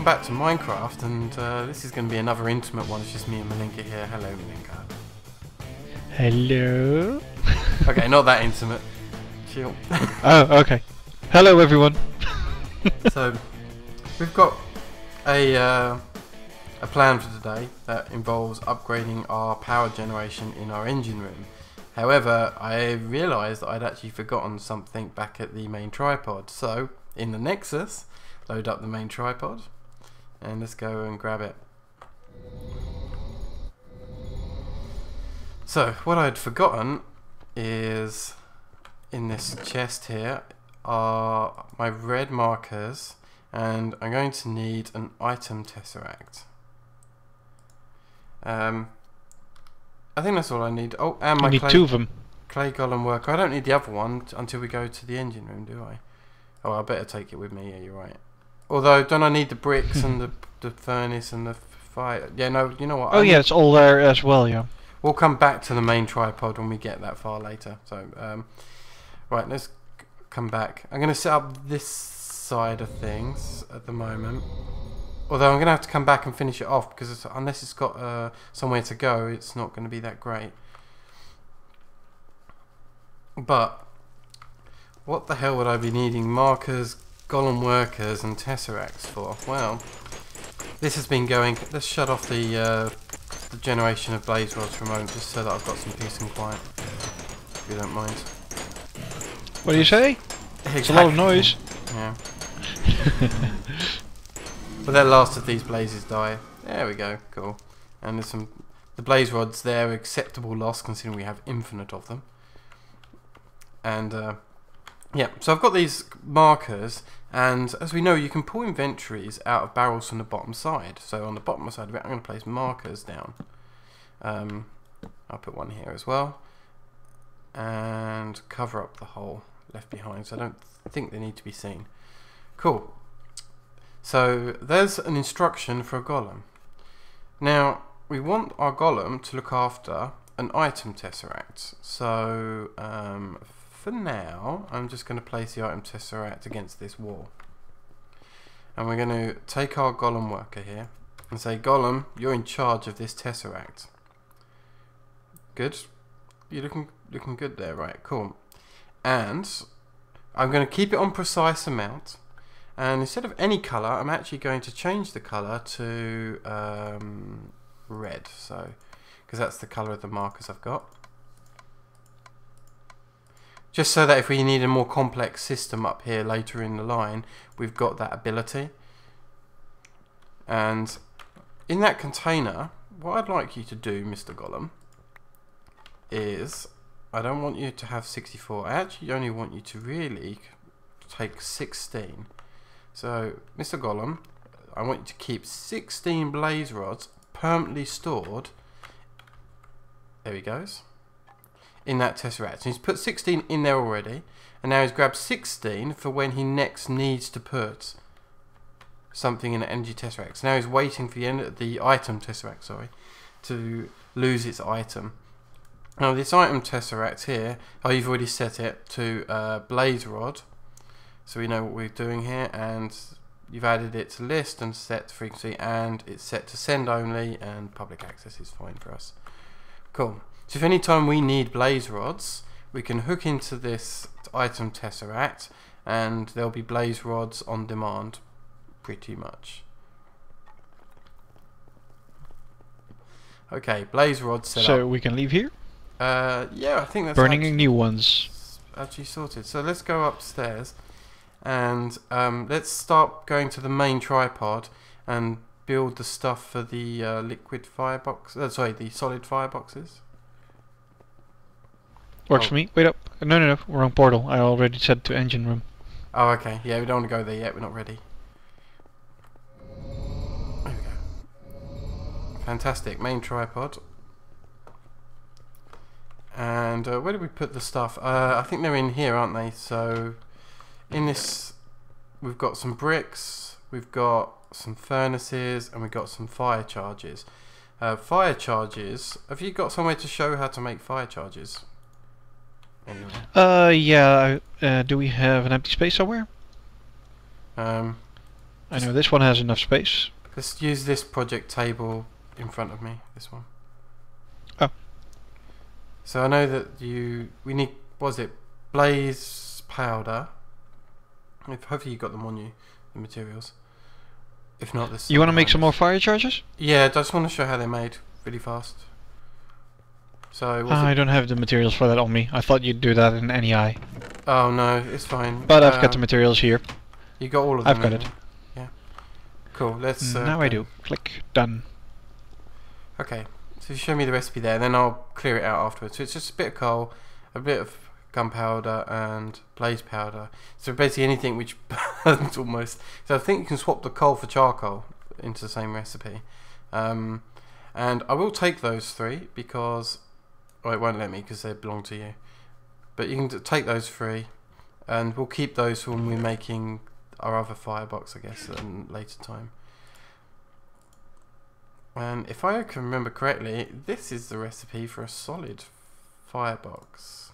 welcome back to Minecraft, and this is going to be another intimate one. It's just me and Mallinka here. Hello, Mallinka. Hello. Okay, not that intimate. Chill. Oh, okay. Hello, everyone. So, we've got a plan for today that involves upgrading our power generation in our engine room. However, I realised that I'd actually forgotten something back at the main tripod. So, in the Nexus, load up the main tripod, and let's go and grab it. So, what I'd forgotten is in this chest here are my red markers, and I'm going to need an item tesseract. I think that's all I need. Oh, and my You need two of them. clay golem worker. I don't need the other one until we go to the engine room, do I? Oh, I better take it with me. Yeah, you're right. Although, don't I need the bricks and the furnace and the fire? Yeah, no, you know what? Oh yeah, it's all there as well, yeah. We'll come back to the main tripod when we get that far later. So, right, let's come back. I'm going to set up this side of things at the moment. Although I'm going to have to come back and finish it off, because unless it's got somewhere to go, it's not going to be that great. But what the hell would I be needing markers, golem workers and tesseracts for? Well, this has been going... Let's shut off the generation of blaze rods for a moment, just so that I've got some peace and quiet, if you don't mind. What do you say? Exactly. It's a lot of noise. Yeah. But at last of these blazes die. There we go, cool. And there's some... The blaze rods there, acceptable loss considering we have infinite of them. And yeah, so I've got these markers, and as we know, you can pull inventories out of barrels from the bottom side. So on the bottom side of it, I'm going to place markers down. I'll put one here as well, and cover up the hole left behind, so I don't think they need to be seen. Cool. So there's an instruction for a golem. Now we want our golem to look after an item tesseract. So for now, I'm just going to place the item tesseract against this wall, and we're going to take our golem worker here and say, Golem, you're in charge of this tesseract. Good. You're looking good there, right? Cool. And I'm going to keep it on precise amount. And instead of any colour, I'm actually going to change the colour to red, so because that's the colour of the markers I've got. Just so that if we need a more complex system up here later in the line, we've got that ability. And in that container, what I'd like you to do, Mr. Golem, is I don't want you to have 64. I actually only want you to really take 16. So, Mr. Golem, I want you to keep 16 blaze rods permanently stored. There he goes. In that tesseract. And he's put 16 in there already. And now he's grabbed 16 for when he next needs to put something in an energy tesseract. So now he's waiting for the item tesseract, sorry, to lose its item. Now this item tesseract here, you've already set it to blaze rod. So we know what we're doing here, and you've added it to list and set frequency, and it's set to send only, and public access is fine for us. Cool. So if any time we need blaze rods, we can hook into this item tesseract, and there'll be blaze rods on demand, pretty much. Okay, blaze rods set up. So we can leave here? Yeah, I think that's burning new ones. Actually sorted. So let's go upstairs. And let's start going to the main tripod and build the stuff for the liquid firebox. Sorry, the solid fireboxes. Works for me. Wait up. No. Wrong portal. I already set to engine room. Oh, okay. Yeah, we don't want to go there yet. We're not ready. There we go. Fantastic. Main tripod. And where did we put the stuff? I think they're in here, aren't they? So... in this, we've got some bricks, we've got some furnaces, and we've got some fire charges. Fire charges, have you got somewhere to show how to make fire charges? Anyway. Yeah, do we have an empty space somewhere? I know this one has enough space. Let's use this project table in front of me. This one. Oh. So I know that we need. What was it? Blaze powder. Hopefully you got them on you, the materials. If not, this. You want to make some more fire charges? Yeah, I just want to show how they're made really fast. So. I don't have the materials for that on me. I thought you'd do that in NEI. Oh no, it's fine. But I've got the materials here. You got all of them. I've got it. Yeah. Cool. Let's. Now I do. Click. Done. Okay. So you show me the recipe there, then I'll clear it out afterwards. So it's just a bit of coal, a bit of gunpowder, and blaze powder. So basically anything which burns almost. So I think you can swap the coal for charcoal into the same recipe. And I will take those 3 because. Oh, it won't let me because they belong to you. But you can take those 3, and we'll keep those when we're making our other firebox, I guess, at a later time. And if I can remember correctly, this is the recipe for a solid firebox.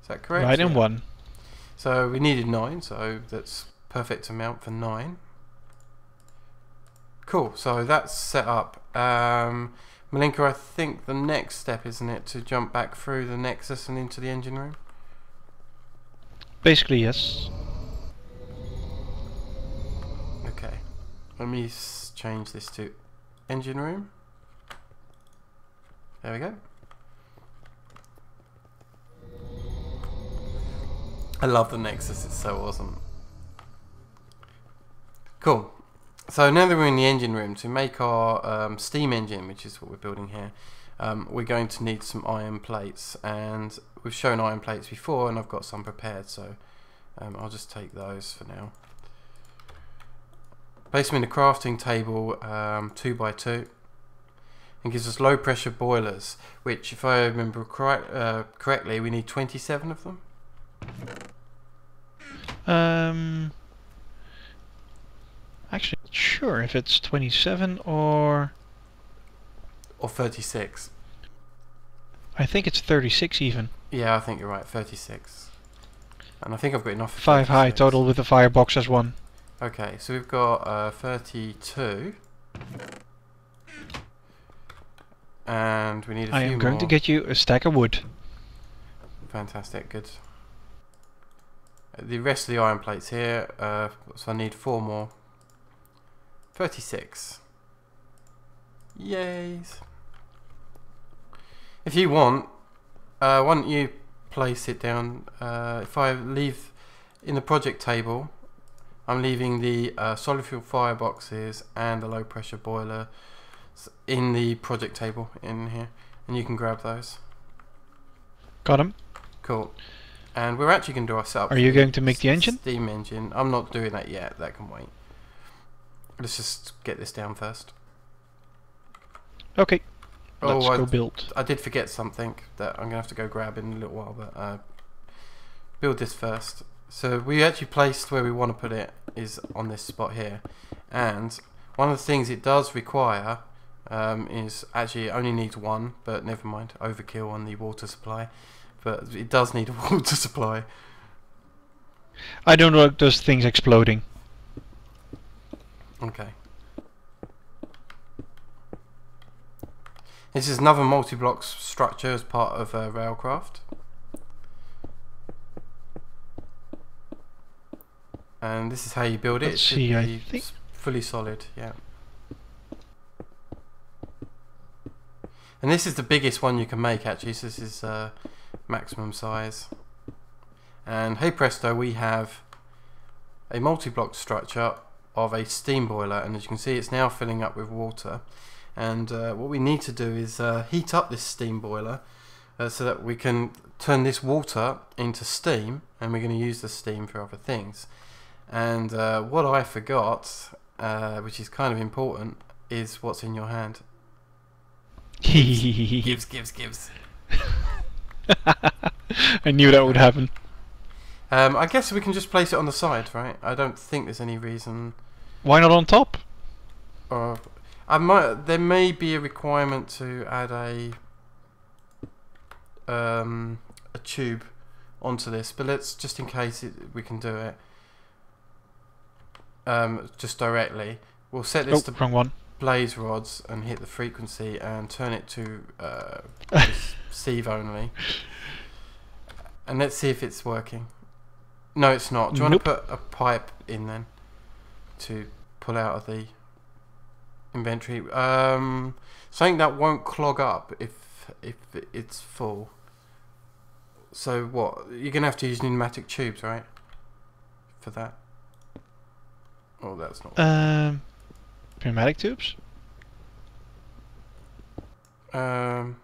Is that correct? Right in 1. So we needed 9, so that's perfect amount for 9. Cool, so that's set up. Mallinka, I think the next step, isn't it, to jump back through the Nexus and into the engine room? Basically, yes. Okay, let me change this to engine room. There we go. I love the Nexus, it's so awesome. Cool. So now that we're in the engine room, to make our steam engine, which is what we're building here, we're going to need some iron plates, and we've shown iron plates before and I've got some prepared, so I'll just take those for now. Place them in the crafting table 2x2, and gives us low pressure boilers, which if I remember correctly, we need 27 of them. Actually, not sure if it's 27 or 36. I think it's 36 even. Yeah, I think you're right, 36. And I think I've got enough for 5 high 36. total with the firebox as 1. Okay, so we've got 32. And we need a few more. I am going to get you a stack of wood. Fantastic, good. The rest of the iron plates here, so I need 4 more. 36. Yays. If you want, why don't you place it down? If I leave in the project table, I'm leaving the solid fuel fireboxes and the low pressure boiler in the project table in here, and you can grab those. Got him. Cool. And we're actually going to do our setup. Are you going to make the engine? Steam engine. I'm not doing that yet. That can wait. Let's just get this down first. Okay. Let's Oh, go build. I did forget something that I'm going to have to go grab in a little while, but build this first. So we actually placed where we want to put it is on this spot here. And one of the things it does require is actually it only needs 1, but never mind, overkill on the water supply. But it does need a water supply. I don't like those things exploding. Okay. This is another multi-block structure as part of Railcraft. And this is how you build it. Let's see, I think fully solid, yeah. And this is the biggest one you can make actually, so this is maximum size. And hey presto, we have a multi-block structure of a steam boiler, and as you can see it's now filling up with water. And what we need to do is heat up this steam boiler so that we can turn this water into steam, and we're going to use the steam for other things. And what I forgot, which is kind of important, is what's in your hand. Gives. I knew that would happen. I guess we can just place it on the side, right? I don't think there's any reason. Why not on top? There may be a requirement to add a tube onto this, but let's just in case we can do it. just directly. We'll set this to wrong one. blaze rods and hit the frequency and turn it to receive only. And let's see if it's working. No, it's not. Do you want to put a pipe in then to pull out of the inventory? Something that won't clog up if it's full. So what? You're gonna have to use pneumatic tubes, right? For that. Oh, that's not. Pneumatic tubes. I'm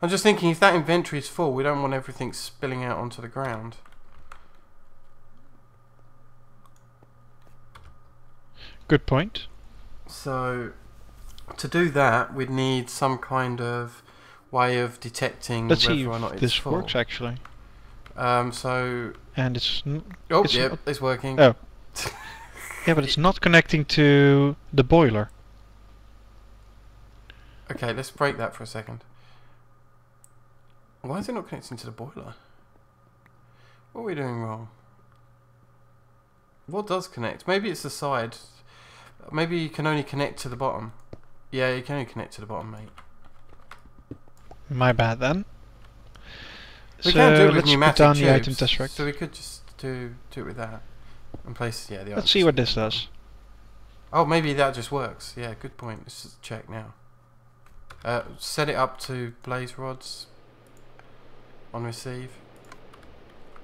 just thinking, if that inventory is full, we don't want everything spilling out onto the ground. Good point. So, to do that, we'd need some kind of way of detecting Let's whether see or not if it's this full. works actually. So... And it's... Oh, it's yep, it's working. Oh. Yeah, but it's not connecting to the boiler. Okay, let's break that for a second. Why is it not connecting to the boiler? What are we doing wrong? What does connect? Maybe it's the side. Maybe you can only connect to the bottom. Yeah, you can only connect to the bottom, mate. My bad then. We can do it with let's pneumatic put down tubes. the item tesseract. So we could just do it with that. And place, yeah, the Let's see what this does. Oh, maybe that just works. Yeah, good point. Let's just check now. Set it up to blaze rods on receive.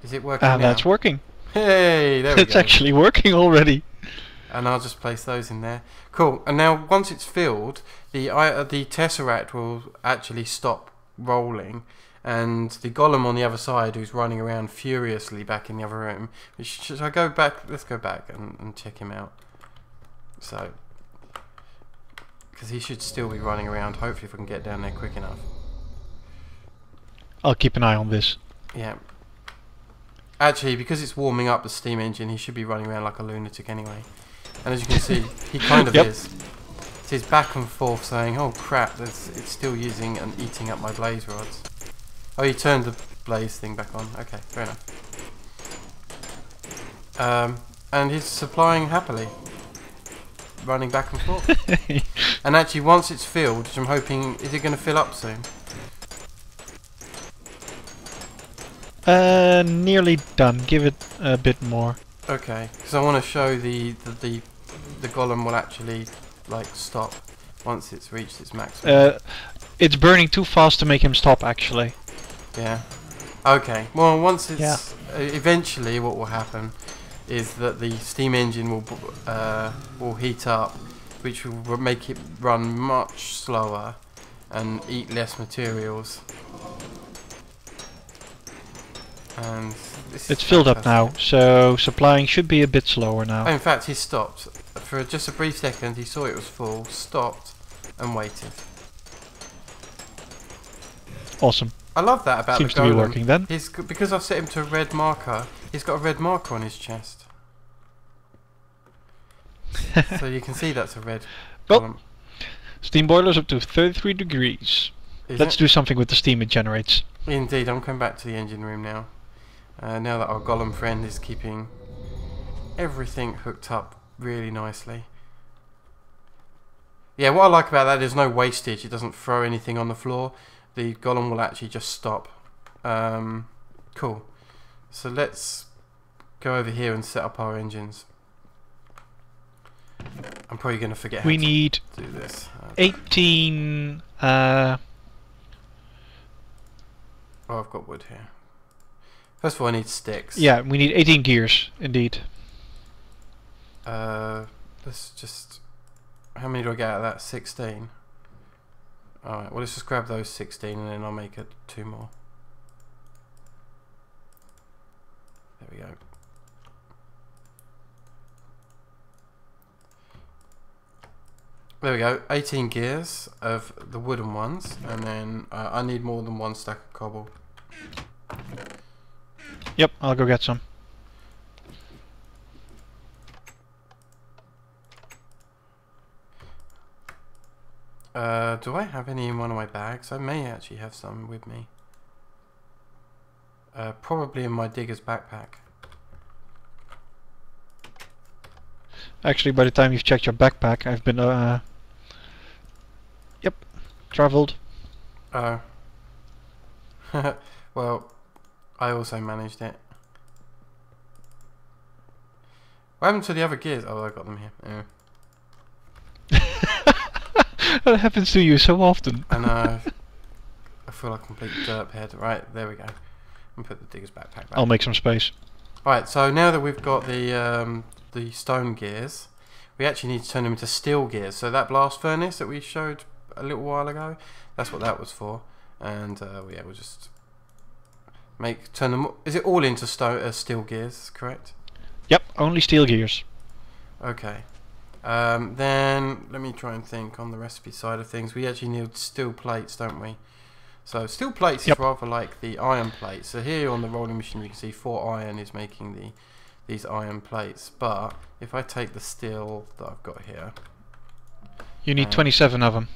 Is it working now? That's working. Hey, there we go. It's actually working already. And I'll just place those in there. Cool. And now once it's filled, the tesseract will actually stop rolling, and the golem on the other side, who's running around furiously back in the other room. Should I go back? Let's go back and check him out. So, because he should still be running around. Hopefully, if we can get down there quick enough. I'll keep an eye on this. Yeah. Actually, because it's warming up the steam engine, he should be running around like a lunatic anyway. And as you can see, he kind of is. So he's back and forth saying, "Oh crap, it's still using and eating up my blaze rods." Oh, he turned the blaze thing back on. Okay, fair enough. And he's supplying happily, running back and forth. And actually, once it's filled, which I'm hoping, is it going to fill up soon? Nearly done. Give it a bit more. Okay, because I want to show the golem will actually like stop once it's reached its maximum. It's burning too fast to make him stop, actually. Yeah. Okay. Well, once it's eventually, what will happen is that the steam engine will heat up, which will make it run much slower and eat less materials. And it's filled up now, so supplying should be a bit slower now. Oh, in fact, he stopped for just a brief second. He saw it was full, stopped, and waited. Awesome. I love that about Seems the golem. to be working then. Because I've set him to a red marker, he's got a red marker on his chest. So you can see that's a red golem. Steam boiler's up to 33 degrees. Let's do something with the steam it generates. Indeed, I'm coming back to the engine room now. Now that our golem friend is keeping everything hooked up really nicely. Yeah, what I like about that, there's no wastage. It doesn't throw anything on the floor. The golem will actually just stop. Cool. So let's go over here and set up our engines. I'm probably going to forget how to need do this. 18... Oh, I've got wood here. First of all, I need sticks. Yeah, we need 18 gears, indeed. Let's just... How many do I get out of that? 16. Alright, well let's just grab those 16 and then I'll make it 2 more. There we go. There we go, 18 gears of the wooden ones, and then I need more than 1 stack of cobble. Yep, I'll go get some. Do I have any in one of my bags? I may actually have some with me. Probably in my digger's backpack. Actually, by the time you've checked your backpack, I've been, yep, traveled. Oh. Well, I also managed it. What happened to the other gears? Oh, I got them here. Yeah. That happens to you so often. I know. I feel like a complete derphead. Right, there we go. And put the digger's backpack back. I'll make some space. Right, so now that we've got the stone gears, we actually need to turn them into steel gears. So that blast furnace that we showed a little while ago, that's what that was for. And yeah, we'll just turn them. Is it all into steel gears? Correct. Yep, only steel gears. Okay. Then let me try and think on the recipe side of things. We actually need steel plates, don't we? So steel plates is rather like the iron plates. So here on the rolling machine you can see 4 iron is making these iron plates. But if I take the steel that I've got here, you need 27 of them.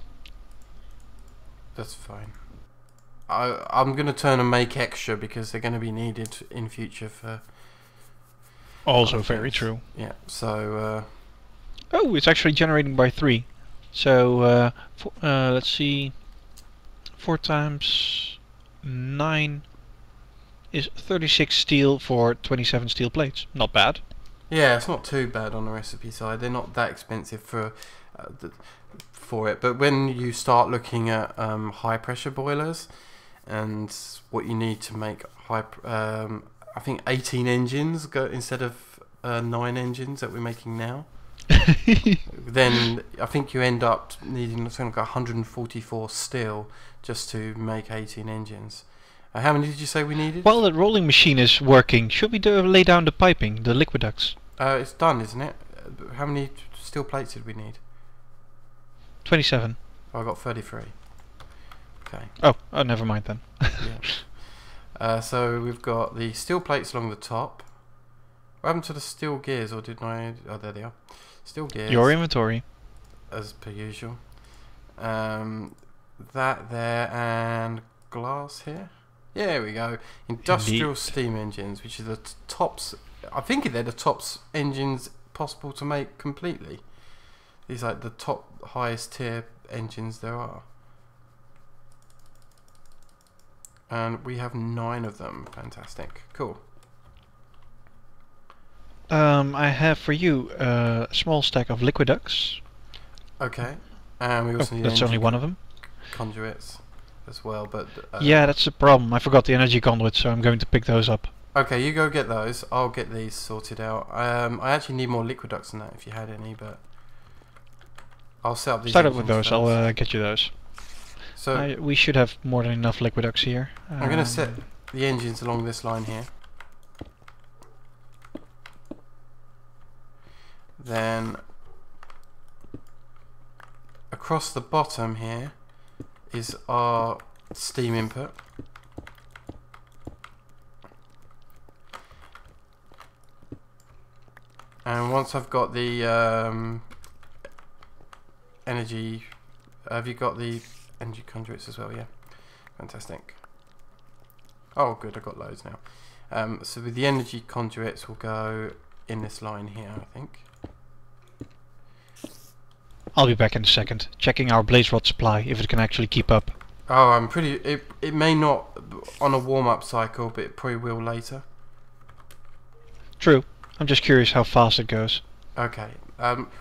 That's fine. I'm going to turn and make extra because they're going to be needed in future for... Also very true. Yeah, so... oh, it's actually generating by 3. So, let's see... 4 times 9 is 36 steel for 27 steel plates. Not bad. Yeah, it's not too bad on the recipe side. They're not that expensive for it. But when you start looking at high pressure boilers and what you need to make I think 18 engines instead of 9 engines that we're making now. Then I think you end up needing something like 144 steel just to make 18 engines. How many did you say we needed? While the rolling machine is working, should we lay down the piping, the liquiducts? It's done, isn't it? How many steel plates did we need? 27. Oh, I got 33. Okay. Oh, never mind then. Yeah. So we've got the steel plates along the top. What happened to the steel gears, or didn't I? Oh, there they are. Steel gears. Your inventory. As per usual. That there and glass here. Yeah, there we go. Industrial Indeed. steam engines, which are the tops. I think they're the tops engines possible to make completely. These are like the top highest tier engines there are. And we have 9 of them. Fantastic. Cool. I have for you a small stack of liquiducts. Okay. And we also need that's only one of them. Conduits as well, but yeah, that's the problem. I forgot the energy conduits, so I'm going to pick those up. Okay, you go get those. I'll get these sorted out. I actually need more liquiducts than that if you had any, but I'll set up these. Start up with those. First. I'll get you those. So we should have more than enough liquiducts here. I'm going to set the engines along this line here. Then across the bottom here is our steam input. And once I've got the energy, have you got the energy conduits as well? Yeah, fantastic. Oh, good, I've got loads now. So with the energy conduits, we'll go in this line here, I think. I'll be back in a second, checking our blaze rod supply, if it can actually keep up. Oh, I'm pretty... It may not on a warm-up cycle, but it probably will later. True. I'm just curious how fast it goes. Okay.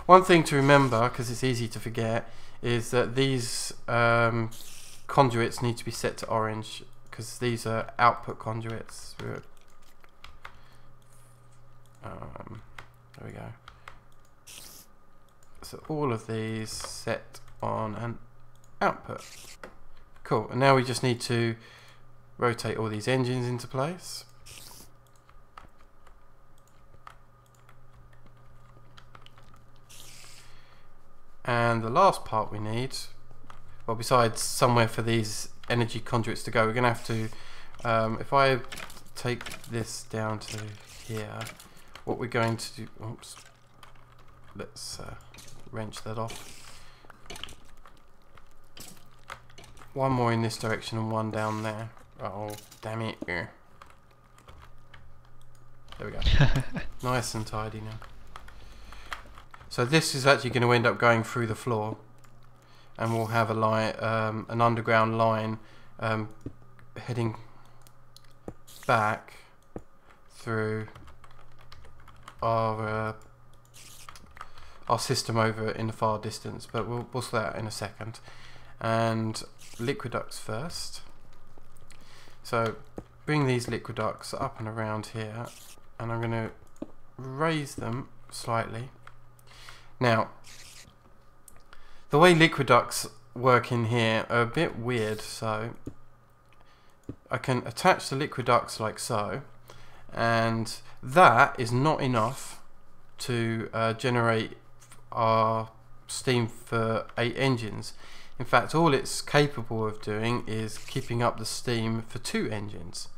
One thing to remember, because it's easy to forget, is that these conduits need to be set to orange, because these are output conduits. There we go. So all of these set on an output. Cool. And now we just need to rotate all these engines into place. And the last part we need, well, besides somewhere for these energy conduits to go, we're going to have to, if I take this down to here, what we're going to do, oops, let's wrench that off. One more in this direction and one down there. Oh, damn it. There we go. Nice and tidy now. So this is actually going to end up going through the floor, and we'll have a line, an underground line heading back through our system over in the far distance. But we'll sort that out in a second. And liquid ducts first. So bring these liquid ducts up and around here, and I'm going to raise them slightly. Now, the way liquid ducts work in here are a bit weird, so I can attach the liquid ducts like so, and that is not enough to generate our steam for 8 engines. In fact, all it's capable of doing is keeping up the steam for 2 engines,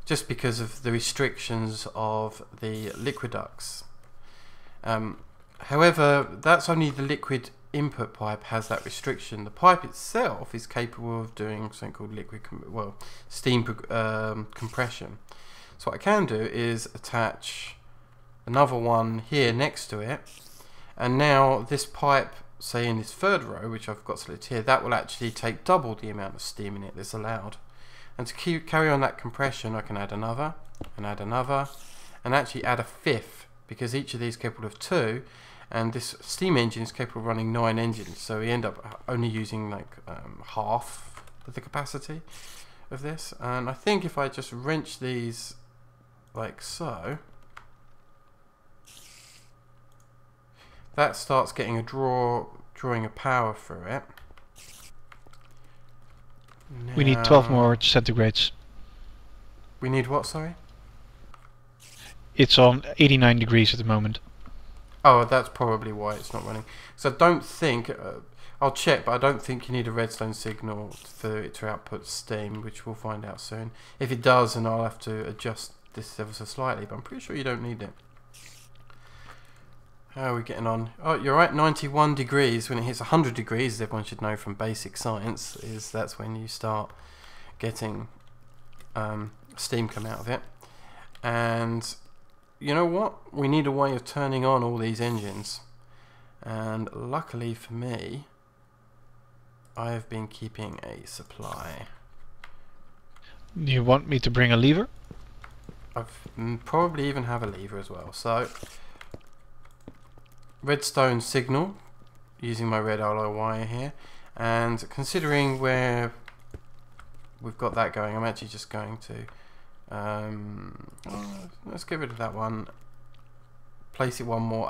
just because of the restrictions of the liquid ducts. However, that's only the liquid input pipe has that restriction. The pipe itself is capable of doing something called steam compression. So what I can do is attach another one here next to it, and now this pipe, say in this third row, which I've got selected here, that will actually take double the amount of steam in it that's allowed. And to carry on that compression, I can add another, and add another, and actually add a 5th, because each of these is capable of 2, and this steam engine is capable of running 9 engines, so we end up only using like half of the capacity of this. And I think if I just wrench these like so, that starts getting a drawing of power through it. Now, We need 12 more centigrades. We need what, sorry? It's on 89 degrees at the moment. Oh, that's probably why it's not running. So I don't think, I'll check, but I don't think you need a redstone signal for it to output steam, which we'll find out soon. If it does, then I'll have to adjust this ever so slightly, but I'm pretty sure you don't need it. How are we getting on? Oh, you're right, 91 degrees. When it hits 100 degrees, as everyone should know from basic science, that's when you start getting steam come out of it. And you know what? We need a way of turning on all these engines. And luckily for me, I have been keeping a supply. Do you want me to bring a lever? I've probably even have a lever as well. So redstone signal using my red alloy wire here, and considering where we've got that going, I'm actually just going to let's get rid of that one, place it one more.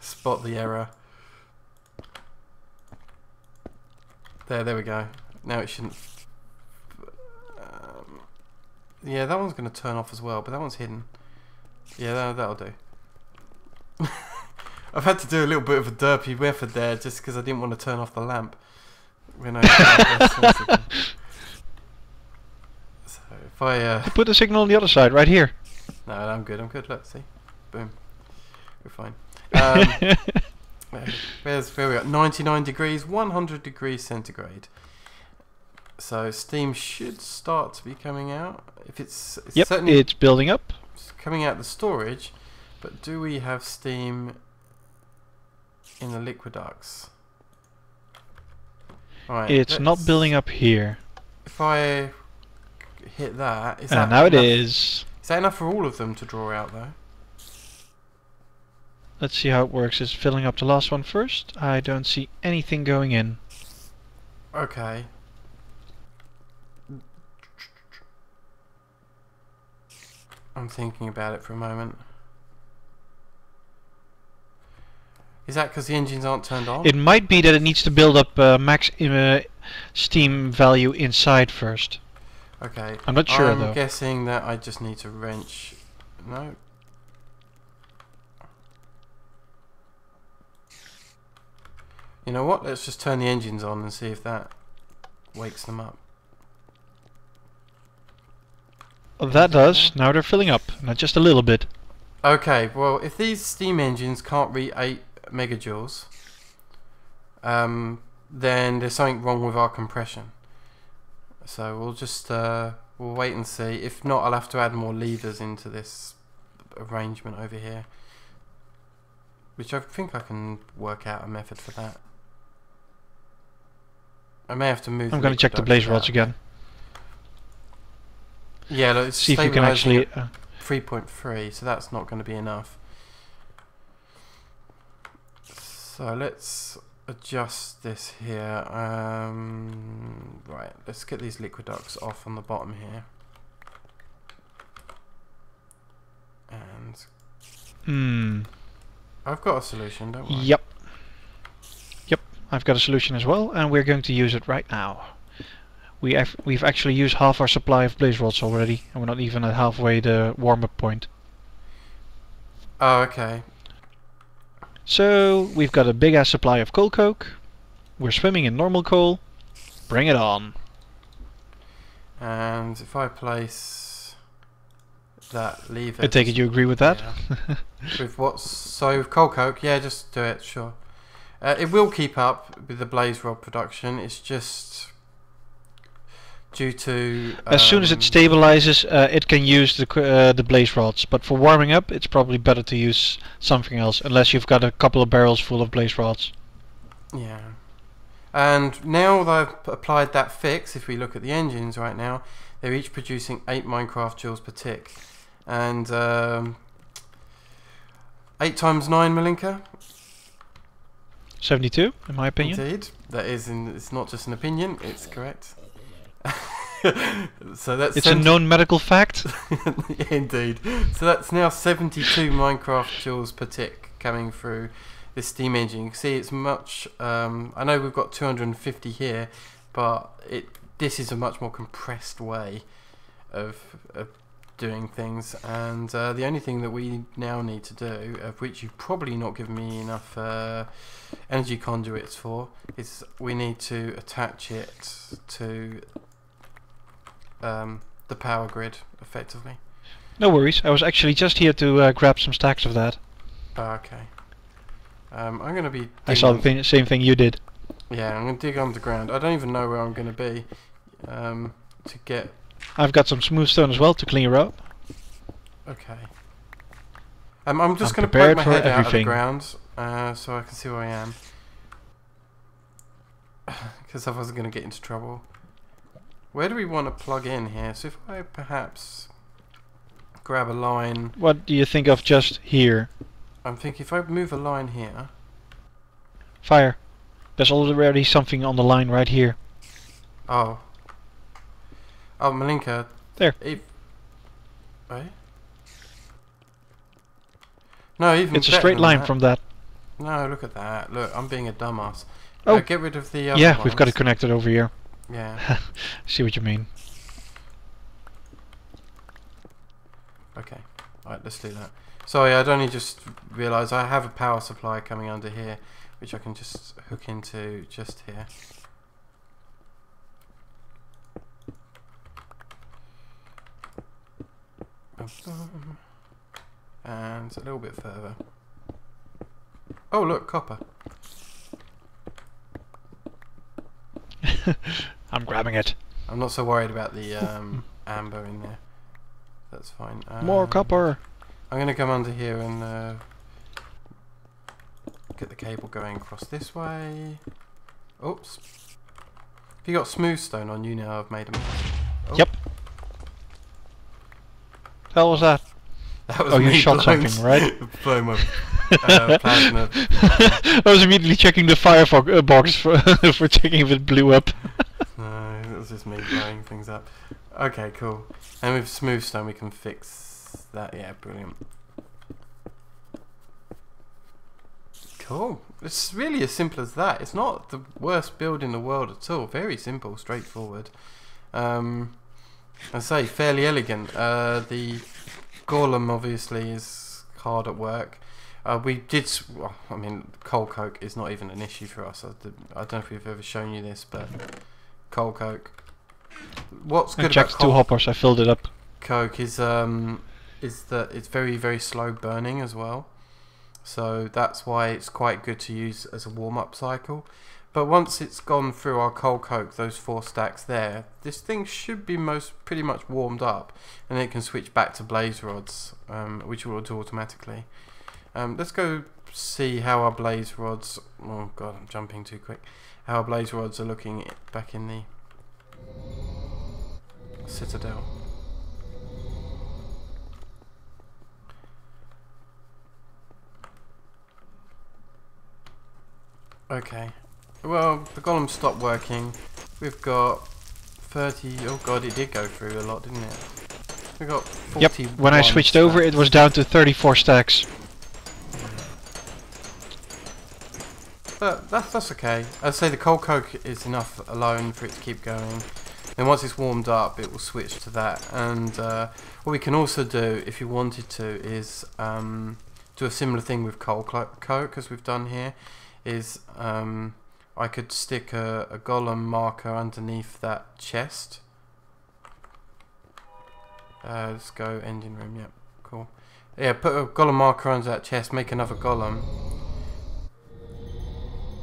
Spot the error. There we go. Now it shouldn't. Yeah, that one's going to turn off as well, but that one's hidden. Yeah, that'll do. I've had to do a little bit of a derpy method there, just because I didn't want to turn off the lamp when I. So if I put the signal on the other side, right here. No, I'm good. Look, see, boom, we're fine. Where we at? 99 degrees, 100 degrees centigrade. So steam should start to be coming out. If it's yep, certainly it's building up. It's coming out the storage, but do we have steam in the liquid ducts? Right, it's not building up here. If I hit that, is and that now enough? it is. Is that enough for all of them to draw out though? Let's see how it works. It's filling up the last one first. I don't see anything going in. Okay. I'm thinking about it for a moment. Is that because the engines aren't turned on? It might be that it needs to build up max steam value inside first. Okay. I'm not sure I'm though. guessing that I just need to wrench. No. You know what? Let's just turn the engines on and see if that wakes them up. That does. Now they're filling up. Not just a little bit. Okay, well, if these steam engines can't reach 8 megajoules, then there's something wrong with our compression. So we'll just we'll wait and see. If not, I'll have to add more levers into this arrangement over here, which I think I can work out a method for that. I may have to move. I'm going to check the blaze rods again. Yeah, let's see if you can actually 3.3, so that's not going to be enough. So let's adjust this here. Right, let's get these liquid ducts off on the bottom here. And I've got a solution, don't worry. Yep. I've got a solution as well, and we're going to use it right now. We've actually used half our supply of blaze rods already, and we're not even at halfway the warm-up point. Oh, okay. So we've got a big ass supply of coal coke. We're swimming in normal coal. Bring it on. And if I place that lever, I take it you agree with that? Yeah. With what's so coal coke? Yeah, just do it. Sure. It will keep up with the blaze rod production. It's just due to as soon as it stabilizes, it can use the blaze rods. But for warming up, it's probably better to use something else, unless you've got a couple of barrels full of blaze rods. Yeah. And now that I've applied that fix, if we look at the engines right now, they're each producing 8 Minecraft joules per tick. And 8 times 9, Mallinka? 72, in my opinion. Indeed. That is, it's not just an opinion, it's correct. So that's it's a known medical fact. Indeed. So that's now 72 Minecraft joules per tick coming through this steam engine. You can see it's much. I know we've got 250 here, but this is a much more compressed way of doing things. And the only thing that we now need to do, of which you've probably not given me enough energy conduits for, is we need to attach it to the power grid effectively. No worries, I was actually just here to grab some stacks of that. Okay. I'm going to be... I saw the same thing you did. Yeah, I'm going to dig underground. I don't even know where I'm going to be to get... I've got some smooth stone as well to clear up. Okay. I'm just going to poke my head out of the ground so I can see where I am. Because otherwise I'm going to get into trouble. Where do we want to plug in here? So if I perhaps grab a line... What do you think of just here? I'm thinking if I move a line here... Fire. There's already something on the line right here. Oh. Oh, Mallinka. There. Right? No, even it's a straight line that. From that. No, look at that. Look, I'm being a dumbass. Oh. Get rid of the yeah, ones. we've got it connected over here. Yeah. See what you mean. Okay. Alright, let's do that. Sorry, I'd only just realised I have a power supply coming under here, which I can just hook into just here. And a little bit further. Oh, look, copper. I'm grabbing it. I'm not so worried about the amber in there. That's fine. More copper. I'm going to come under here and get the cable going across this way. Oops. Have you got smooth stone on you now? I've made them. Oh. Yep. The hell was that? That was you shot something, right? Blowing my plasma. I was immediately checking the firebox for checking if it blew up. No, it was just me blowing things up. Okay, cool. And with smooth stone we can fix that. Yeah, brilliant. Cool. It's really as simple as that. It's not the worst build in the world at all. Very simple, straightforward. I say fairly elegant. The Golem obviously is hard at work. We did. Well, I mean, coal coke is not even an issue for us. I don't know if we've ever shown you this, but coal coke. What's good about two hoppers. I filled it up. Coke is that it's very, very slow burning as well. So that's why it's quite good to use as a warm-up cycle. But once it's gone through our coal coke, those 4 stacks there, this thing should be pretty much warmed up, and it can switch back to blaze rods, which will do automatically. Let's go see how our blaze rods. Oh god, I'm jumping too quick. How our blaze rods are looking back in the citadel. Okay. Well, the golem stopped working. We've got 30. Oh god, it did go through a lot, didn't it? We got 40. Yep. When I switched over, it was down to 34 stacks. But that's okay. I'd say the coal coke is enough alone for it to keep going. Then once it's warmed up, it will switch to that. And what we can also do, if you wanted to, is do a similar thing with coal coke as we've done here. Is I could stick a golem marker underneath that chest. Let's go engine room. Yep, cool. Yeah, put a golem marker under that chest. Make another golem.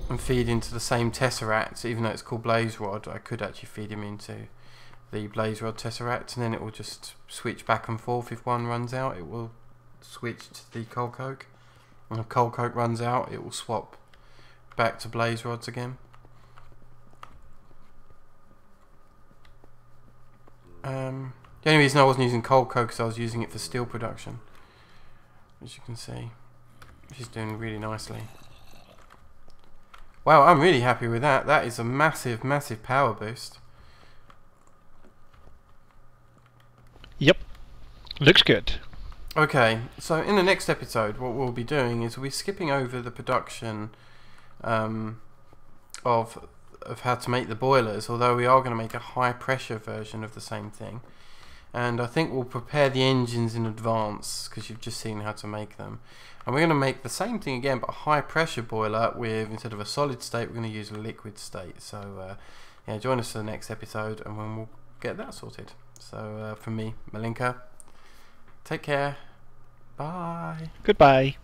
And feed into the same tesseract, even though it's called blaze rod. I could actually feed him into the blaze rod tesseract, and then it will just switch back and forth. If one runs out, it will switch to the coal coke. When the coal coke runs out, it will swap back to blaze rods again. The only reason I wasn't using coal coke is I was using it for steel production, as you can see. She's doing really nicely. Wow, I'm really happy with that. That is a massive, massive power boost. Yep, looks good. Okay, so in the next episode, what we'll be doing is we'll be skipping over the production of how to make the boilers, although we are going to make a high pressure version of the same thing. And I think we'll prepare the engines in advance, because you've just seen how to make them. And we're going to make the same thing again, but a high pressure boiler with, instead of a solid state, we're going to use a liquid state. So yeah, join us for the next episode and when we'll get that sorted. So from me, Mallinka, take care, bye. Goodbye.